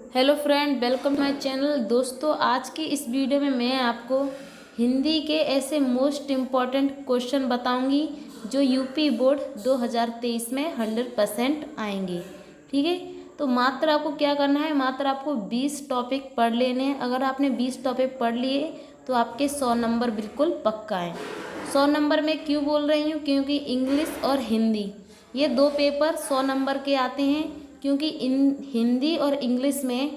Hello friend, welcome my channel. दोस्तों, आज की इस वीडियो में मैं आपको हिंदी के ऐसे मोस्ट इम्पॉर्टेंट क्वेश्चन बताऊंगी जो यूपी बोर्ड 2023 में 100% आएंगे। ठीक है, तो मात्र आपको क्या करना है, मात्र आपको 20 टॉपिक पढ़ लेने हैं। अगर आपने 20 टॉपिक पढ़ लिए तो आपके 100 नंबर बिल्कुल पक्का है। 100 नंबर में क्यों बोल रही हूँ, क्योंकि इंग्लिश और हिंदी ये दो पेपर 100 नंबर के आते हैं। क्योंकि इन हिंदी और इंग्लिश में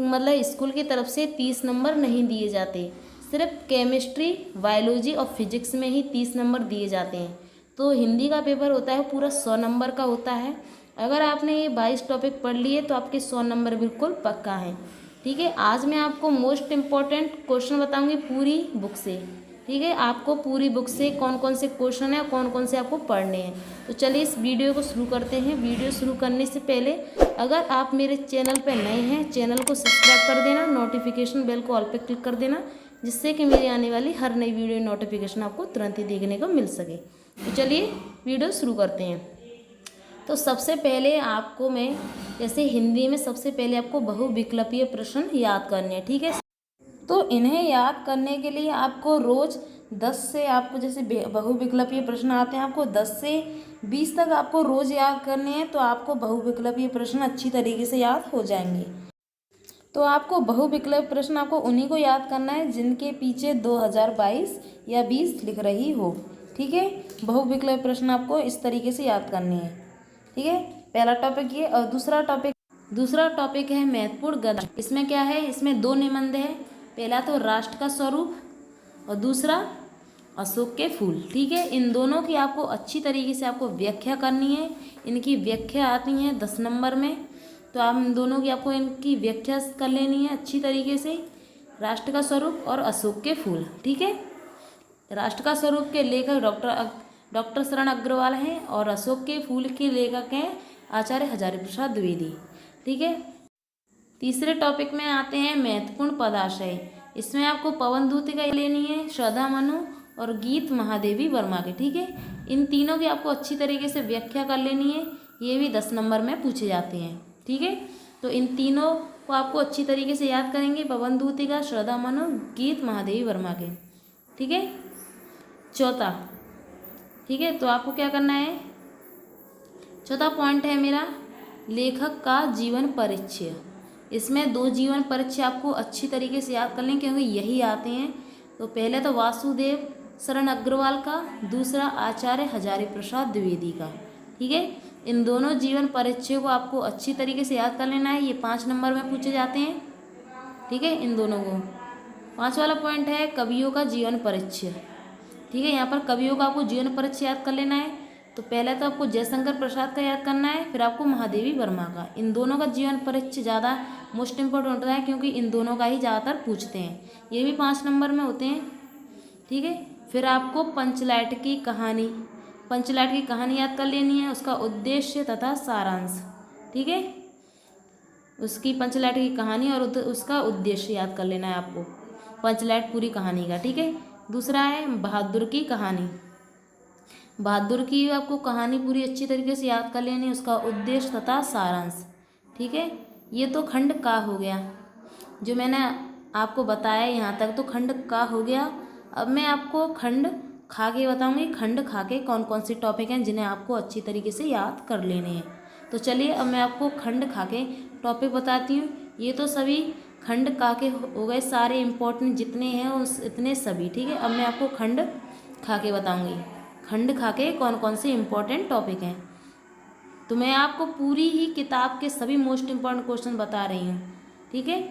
मतलब स्कूल की तरफ से 30 नंबर नहीं दिए जाते, सिर्फ केमिस्ट्री, बायोलॉजी और फिजिक्स में ही 30 नंबर दिए जाते हैं। तो हिंदी का पेपर होता है पूरा 100 नंबर का होता है। अगर आपने ये 22 टॉपिक पढ़ लिए तो आपके 100 नंबर बिल्कुल पक्का है। ठीक है, आज मैं आपको मोस्ट इम्पॉर्टेंट क्वेश्चन बताऊंगी पूरी बुक से। ठीक है, आपको पूरी बुक से कौन कौन से क्वेश्चन है, कौन कौन से आपको पढ़ने हैं। तो चलिए इस वीडियो को शुरू करते हैं। वीडियो शुरू करने से पहले अगर आप मेरे चैनल पर नए हैं, चैनल को सब्सक्राइब कर देना, नोटिफिकेशन बेल को ऑल पे क्लिक कर देना, जिससे कि मेरी आने वाली हर नई वीडियो नोटिफिकेशन आपको तुरंत ही देखने को मिल सके। तो चलिए वीडियो शुरू करते हैं। तो सबसे पहले आपको मैं जैसे हिंदी में सबसे पहले आपको बहुविकल्पीय प्रश्न याद करने हैं। ठीक है, तो इन्हें याद करने के लिए आपको रोज़ 10 से आपको जैसे बहुविकल्पीय प्रश्न आते हैं, आपको 10 से 20 तक आपको रोज़ याद करने हैं। तो आपको बहुविकल्पीय प्रश्न अच्छी तरीके से याद हो जाएंगे। तो आपको बहुविकल्प प्रश्न आपको उन्हीं को याद करना है जिनके पीछे 2022 या 20 लिख रही हो। ठीक है, बहुविकल्प प्रश्न आपको इस तरीके से याद करने हैं। ठीक है, पहला टॉपिक ये। और दूसरा टॉपिक है महत्वपूर्ण गद्य। इसमें क्या है, इसमें दो निबंध है। पहला तो राष्ट्र का स्वरूप और दूसरा अशोक के फूल। ठीक है, इन दोनों की आपको अच्छी तरीके से आपको व्याख्या करनी है। इनकी व्याख्या आती है 10 नंबर में। तो आप इन दोनों की आपको इनकी व्याख्या कर लेनी है अच्छी तरीके से। राष्ट्र का स्वरूप और अशोक के फूल। ठीक है, राष्ट्र का स्वरूप के लेखक डॉक्टर शरण अग्रवाल हैं और अशोक के फूल के लेखक हैं आचार्य हजारी प्रसाद द्विवेदी। ठीक है, तीसरे टॉपिक में आते हैं महत्वपूर्ण पदाशय। इसमें आपको पवन दूतिका लेनी है, श्रद्धा मनु और गीत महादेवी वर्मा के। ठीक है, इन तीनों की आपको अच्छी तरीके से व्याख्या कर लेनी है। ये भी 10 नंबर में पूछे जाते हैं। ठीक है, तो इन तीनों को आपको अच्छी तरीके से याद करेंगे, पवन दूतिका, श्रद्धा मनु, गीत महादेवी वर्मा के। ठीक है, चौथा। ठीक है, तो आपको क्या करना है, चौथा पॉइंट है मेरा लेखक का जीवन परिचय। इसमें दो जीवन परिचय आपको अच्छी तरीके से याद कर लें क्योंकि यही आते हैं। तो पहले तो वासुदेव शरण अग्रवाल का, दूसरा आचार्य हजारी प्रसाद द्विवेदी का। ठीक है, इन दोनों जीवन परिचय को आपको अच्छी तरीके से याद कर लेना है। ये 5 नंबर में पूछे जाते हैं। ठीक है, इन दोनों को। 5 वाला पॉइंट है कवियों का जीवन परिचय। ठीक है, यहाँ पर कवियों का आपको जीवन परिचय याद कर लेना है। तो पहले तो आपको जयशंकर प्रसाद का याद करना है, फिर आपको महादेवी वर्मा का। इन दोनों का जीवन परिचय ज़्यादा मोस्ट इम्पोर्टेंट होता है क्योंकि इन दोनों का ही ज़्यादातर पूछते हैं। ये भी 5 नंबर में होते हैं। ठीक है, फिर आपको पंचलाइट की कहानी याद कर लेनी है, उसका उद्देश्य तथा सारांश। ठीक है, उसकी पंचलाइट की कहानी और उसका उद्देश्य याद कर लेना है आपको, पंचलाइट पूरी कहानी का। ठीक है, दूसरा है बहादुर की कहानी। बहादुर की आपको कहानी पूरी अच्छी तरीके से याद कर लेनी है, उसका उद्देश्य तथा सारांश। ठीक है, ये तो खंड का हो गया, जो मैंने आपको बताया यहाँ तक तो खंड का हो गया। अब मैं आपको खंड खा के बताऊँगी, खंड खा के कौन कौन से टॉपिक हैं जिन्हें आपको अच्छी तरीके से याद कर लेने हैं। तो चलिए अब मैं आपको खंड खा के टॉपिक बताती हूँ। ये तो सभी खंड का के हो गए, सारे इम्पोर्टेंट जितने हैं उस इतने सभी। ठीक है, अब मैं आपको खंड खा के बताऊँगी, खंड खा के कौन कौन से इम्पोर्टेंट टॉपिक हैं। तो मैं आपको पूरी ही किताब के सभी मोस्ट इम्पॉर्टेंट क्वेश्चन बता रही हूँ। ठीक है,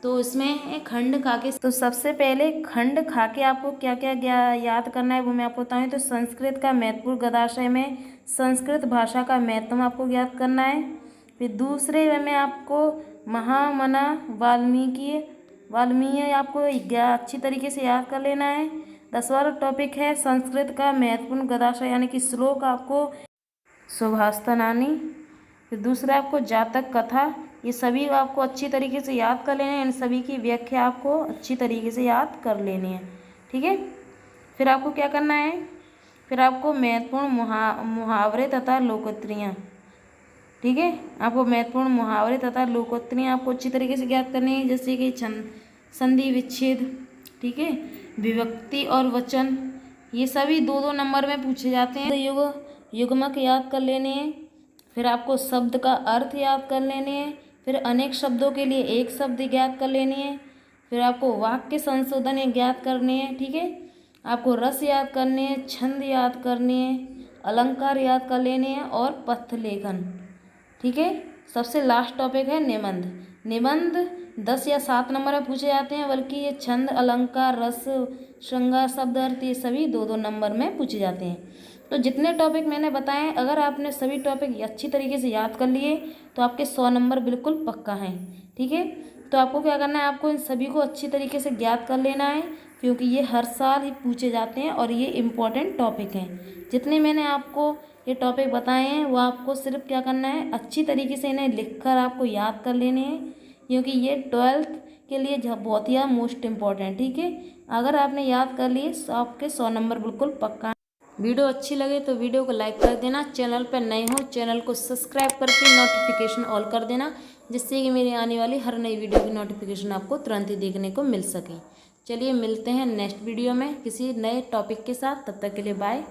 तो इसमें है खंड खा के। तो सबसे पहले खंड खा के आपको क्या क्या याद करना है वो मैं आपको बताऊँ। तो संस्कृत का महत्वपूर्ण गदाशय में संस्कृत भाषा का महत्व आपको याद करना है। फिर दूसरे में आपको महामना वाल्मीकि आपको अच्छी तरीके से याद कर लेना है। 10वां टॉपिक है संस्कृत का महत्वपूर्ण गदाशय यानी कि श्लोक आपको सुभाषतनानी। फिर दूसरा आपको जातक कथा। ये सभी आपको अच्छी तरीके से याद कर लेने हैं, इन सभी की व्याख्या आपको अच्छी तरीके से याद कर लेनी है। ठीक है, फिर आपको क्या करना है, फिर आपको महत्वपूर्ण मुहावरे तथा लोकोक्तियाँ ठीक है। आपको महत्वपूर्ण मुहावरे तथा लोकोक्तियाँ आपको अच्छी तरीके से ज्ञात करनी है, जैसे कि संधि विच्छेद, ठीक है, विभक्ति और वचन, ये सभी 2-2 नंबर में पूछे जाते हैं। युग्मक याद कर लेने हैं, फिर आपको शब्द का अर्थ याद कर लेने हैं, फिर अनेक शब्दों के लिए एक शब्द ज्ञात कर लेनी है, फिर आपको वाक्य संशोधन ज्ञात करने हैं, ठीक है। आपको रस याद करने हैं, छंद याद करने हैं, अलंकार याद कर लेने हैं और पथ लेखन, ठीक है। सबसे लास्ट टॉपिक है निबंध। निबंध 10 या 7 नंबर में पूछे जाते हैं, बल्कि ये छंद, अलंकार, रस, श्रृंगार, शब्द अर्थ, ये सभी 2-2 नंबर में पूछे जाते हैं। तो जितने टॉपिक मैंने बताए, अगर आपने सभी टॉपिक अच्छी तरीके से याद कर लिए तो आपके 100 नंबर बिल्कुल पक्का हैं, ठीक है। तो आपको क्या करना है, आपको इन सभी को अच्छी तरीके से ज्ञात कर लेना है, क्योंकि ये हर साल ही पूछे जाते हैं और ये इम्पोर्टेंट टॉपिक हैं। जितने मैंने आपको ये टॉपिक बताए हैं वो आपको सिर्फ क्या करना है, अच्छी तरीके से इन्हें लिखकर आपको याद कर लेने हैं, क्योंकि ये 12th के लिए बहुत ही मोस्ट इम्पॉर्टेंट, ठीक है। अगर आपने याद कर लिए तो आपके 100 नंबर बिल्कुल पक्का। वीडियो अच्छी लगे तो वीडियो को लाइक कर देना, चैनल पर नए हो चैनल को सब्सक्राइब करके नोटिफिकेशन ऑल कर देना, जिससे कि मेरी आने वाली हर नई वीडियो की नोटिफिकेशन आपको तुरंत ही देखने को मिल सके। चलिए मिलते हैं नेक्स्ट वीडियो में किसी नए टॉपिक के साथ, तब तक के लिए बाय।